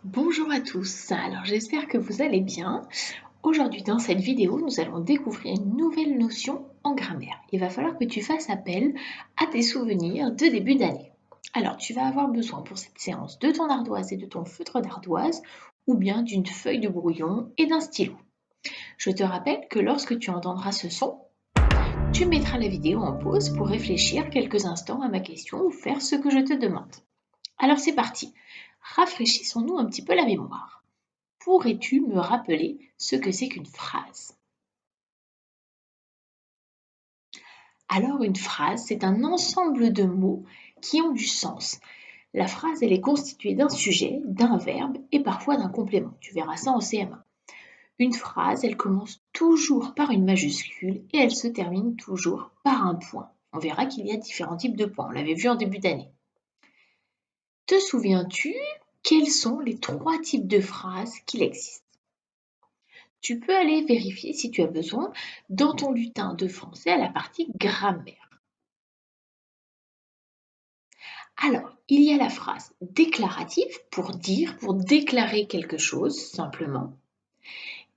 Bonjour à tous, alors j'espère que vous allez bien. Aujourd'hui dans cette vidéo, nous allons découvrir une nouvelle notion en grammaire. Il va falloir que tu fasses appel à tes souvenirs de début d'année. Alors tu vas avoir besoin pour cette séance de ton ardoise et de ton feutre d'ardoise ou bien d'une feuille de brouillon et d'un stylo. Je te rappelle que lorsque tu entendras ce son, tu mettras la vidéo en pause pour réfléchir quelques instants à ma question ou faire ce que je te demande. Alors c'est parti, rafraîchissons-nous un petit peu la mémoire. Pourrais-tu me rappeler ce que c'est qu'une phrase? Alors une phrase, c'est un ensemble de mots qui ont du sens. La phrase, elle est constituée d'un sujet, d'un verbe et parfois d'un complément. Tu verras ça en CM1. Une phrase, elle commence toujours par une majuscule et elle se termine toujours par un point. On verra qu'il y a différents types de points, on l'avait vu en début d'année. Te souviens-tu quels sont les 3 types de phrases qu'il existe? Tu peux aller vérifier si tu as besoin dans ton lutin de français à la partie grammaire. Alors, il y a la phrase déclarative pour dire, pour déclarer quelque chose simplement.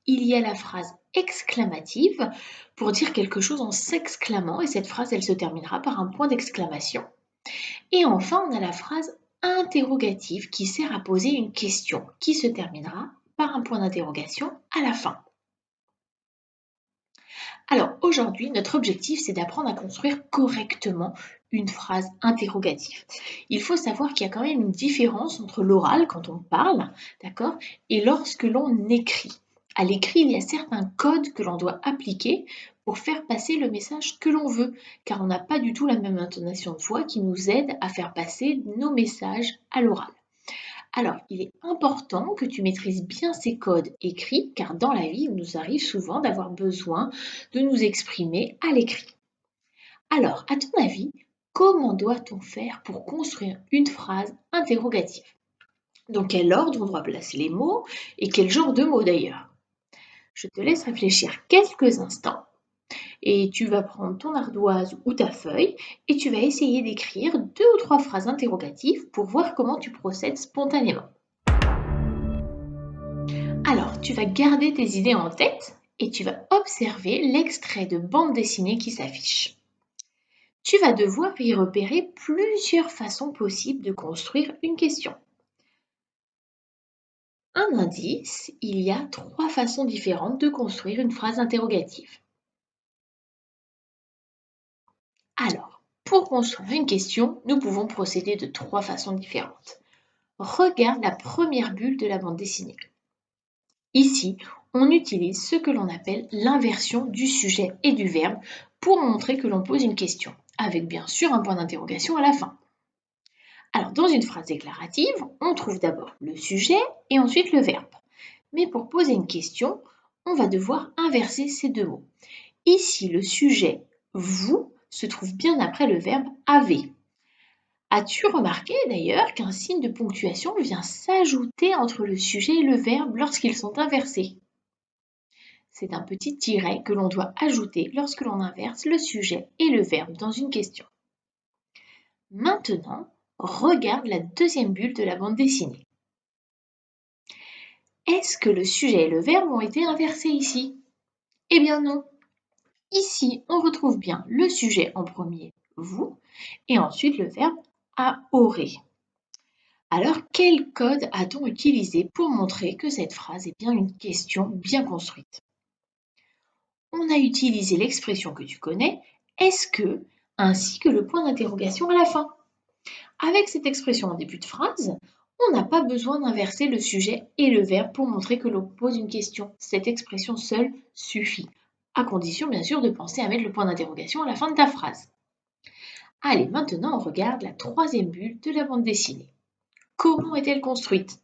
Il y a la phrase exclamative pour dire quelque chose en s'exclamant et cette phrase, elle se terminera par un point d'exclamation. Et enfin, on a la phrase interrogative qui sert à poser une question qui se terminera par un point d'interrogation à la fin. Alors aujourd'hui, notre objectif, c'est d'apprendre à construire correctement une phrase interrogative. Il faut savoir qu'il y a quand même une différence entre l'oral, quand on parle, d'accord, et lorsque l'on écrit. À l'écrit, il y a certains codes que l'on doit appliquer pour faire passer le message que l'on veut, car on n'a pas du tout la même intonation de voix qui nous aide à faire passer nos messages à l'oral. Alors, il est important que tu maîtrises bien ces codes écrits, car dans la vie, il nous arrive souvent d'avoir besoin de nous exprimer à l'écrit. Alors, à ton avis, comment doit-on faire pour construire une phrase interrogative? Dans quel ordre on doit placer les mots et quel genre de mots d'ailleurs? Je te laisse réfléchir quelques instants et tu vas prendre ton ardoise ou ta feuille et tu vas essayer d'écrire 2 ou 3 phrases interrogatives pour voir comment tu procèdes spontanément. Alors, tu vas garder tes idées en tête et tu vas observer l'extrait de bande dessinée qui s'affiche. Tu vas devoir y repérer plusieurs façons possibles de construire une question. Un indice, il y a 3 façons différentes de construire une phrase interrogative. Alors, pour construire une question, nous pouvons procéder de 3 façons différentes. Regarde la première bulle de la bande dessinée. Ici, on utilise ce que l'on appelle l'inversion du sujet et du verbe pour montrer que l'on pose une question, avec bien sûr un point d'interrogation à la fin. Alors, dans une phrase déclarative, on trouve d'abord le sujet et ensuite le verbe. Mais pour poser une question, on va devoir inverser ces 2 mots. Ici, le sujet vous se trouve bien après le verbe avez. As-tu remarqué d'ailleurs qu'un signe de ponctuation vient s'ajouter entre le sujet et le verbe lorsqu'ils sont inversés? C'est un petit tiret que l'on doit ajouter lorsque l'on inverse le sujet et le verbe dans une question. Maintenant, regarde la deuxième bulle de la bande dessinée. Est-ce que le sujet et le verbe ont été inversés ici? Eh bien non. Ici, on retrouve bien le sujet en premier, vous, et ensuite le verbe a aurait. Alors, quel code a-t-on utilisé pour montrer que cette phrase est bien une question bien construite? On a utilisé l'expression que tu connais, est-ce que, ainsi que le point d'interrogation à la fin. Avec cette expression en début de phrase, on n'a pas besoin d'inverser le sujet et le verbe pour montrer que l'on pose une question. Cette expression seule suffit, à condition bien sûr de penser à mettre le point d'interrogation à la fin de ta phrase. Allez, maintenant on regarde la troisième bulle de la bande dessinée. Comment est-elle construite?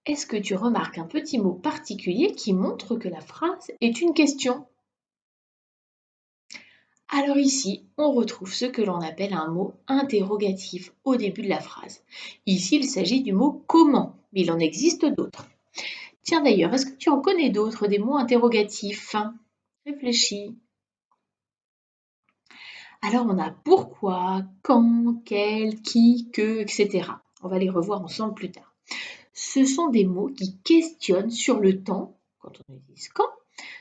Est-ce que tu remarques un petit mot particulier qui montre que la phrase est une question? Alors ici, on retrouve ce que l'on appelle un mot interrogatif au début de la phrase. Ici, il s'agit du mot comment, mais il en existe d'autres. Tiens d'ailleurs, est-ce que tu en connais d'autres, des mots interrogatifs? Réfléchis. Alors on a pourquoi, quand, quel, qui, que, etc. On va les revoir ensemble plus tard. Ce sont des mots qui questionnent sur le temps, quand on utilise quand,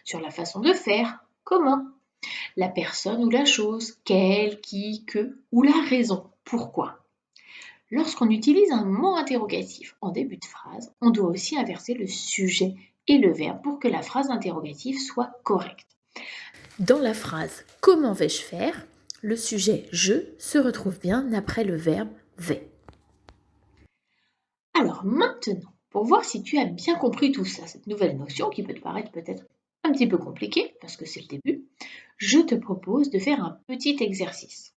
sur la façon de faire, comment, la personne ou la chose, quel, qui, que, ou la raison, pourquoi. Lorsqu'on utilise un mot interrogatif en début de phrase, on doit aussi inverser le sujet et le verbe pour que la phrase interrogative soit correcte. Dans la phrase « Comment vais-je faire ?», le sujet « je » se retrouve bien après le verbe « vais ». Alors maintenant, pour voir si tu as bien compris tout ça, cette nouvelle notion qui peut te paraître peut-être un petit peu compliquée, parce que c'est le début, je te propose de faire un petit exercice.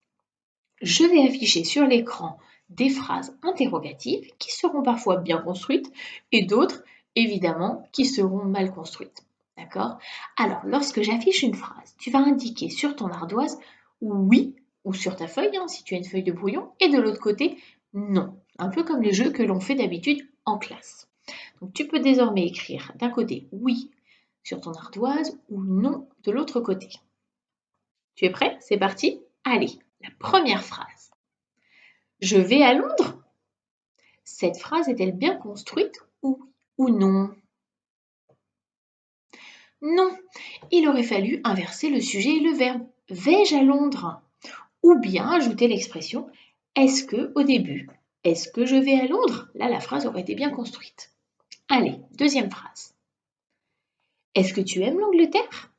Je vais afficher sur l'écran des phrases interrogatives qui seront parfois bien construites et d'autres, évidemment, qui seront mal construites. D'accord? Alors, lorsque j'affiche une phrase, tu vas indiquer sur ton ardoise oui ou sur ta feuille, si tu as une feuille de brouillon, et de l'autre côté non. Un peu comme les jeux que l'on fait d'habitude en classe. Donc, tu peux désormais écrire d'un côté oui sur ton ardoise ou non de l'autre côté. Tu es prêt? C'est parti? Allez, la première phrase. Je vais à Londres? Cette phrase est-elle bien construite ou non? Non, il aurait fallu inverser le sujet et le verbe. Vais-je à Londres? Ou bien ajouter l'expression est-ce que au début. Est-ce que je vais à Londres? Là, la phrase aurait été bien construite. Allez, deuxième phrase. Est-ce que tu aimes l'Angleterre?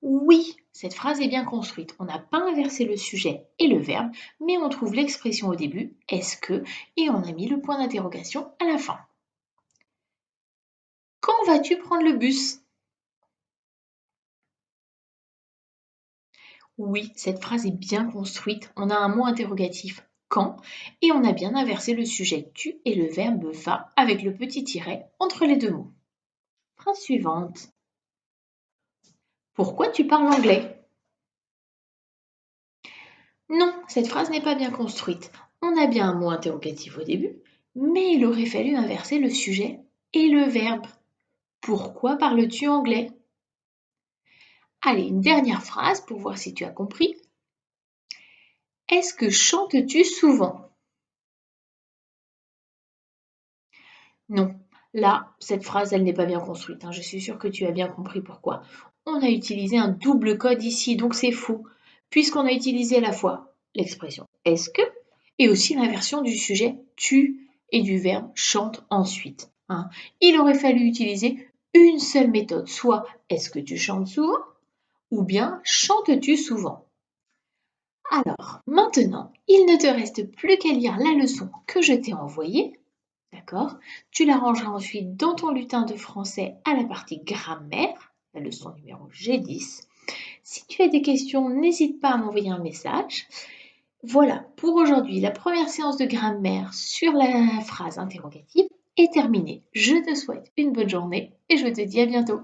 Oui, cette phrase est bien construite. On n'a pas inversé le sujet et le verbe, mais on trouve l'expression au début, est-ce que, et on a mis le point d'interrogation à la fin. Quand vas-tu prendre le bus? Oui, cette phrase est bien construite. On a un mot interrogatif quand et on a bien inversé le sujet tu et le verbe va avec le petit tiret entre les deux mots. Phrase suivante. Pourquoi tu parles anglais? Non, cette phrase n'est pas bien construite. On a bien un mot interrogatif au début, mais il aurait fallu inverser le sujet et le verbe. Pourquoi parles-tu anglais? Allez, une dernière phrase pour voir si tu as compris. Est-ce que chantes-tu souvent? Non, là, cette phrase, elle n'est pas bien construite. Je suis sûre que tu as bien compris pourquoi. On a utilisé un double code ici, donc c'est faux, puisqu'on a utilisé à la fois l'expression est-ce que et aussi l'inversion du sujet tu et du verbe chante ensuite. Il aurait fallu utiliser une seule méthode, soit est-ce que tu chantes souvent ou bien chantes-tu souvent. Alors, maintenant, il ne te reste plus qu'à lire la leçon que je t'ai envoyée. D'accord? Tu la rangeras ensuite dans ton lutin de français à la partie grammaire, la leçon numéro G10. Si tu as des questions, n'hésite pas à m'envoyer un message. Voilà, pour aujourd'hui, la première séance de grammaire sur la phrase interrogative est terminée. Je te souhaite une bonne journée et je te dis à bientôt.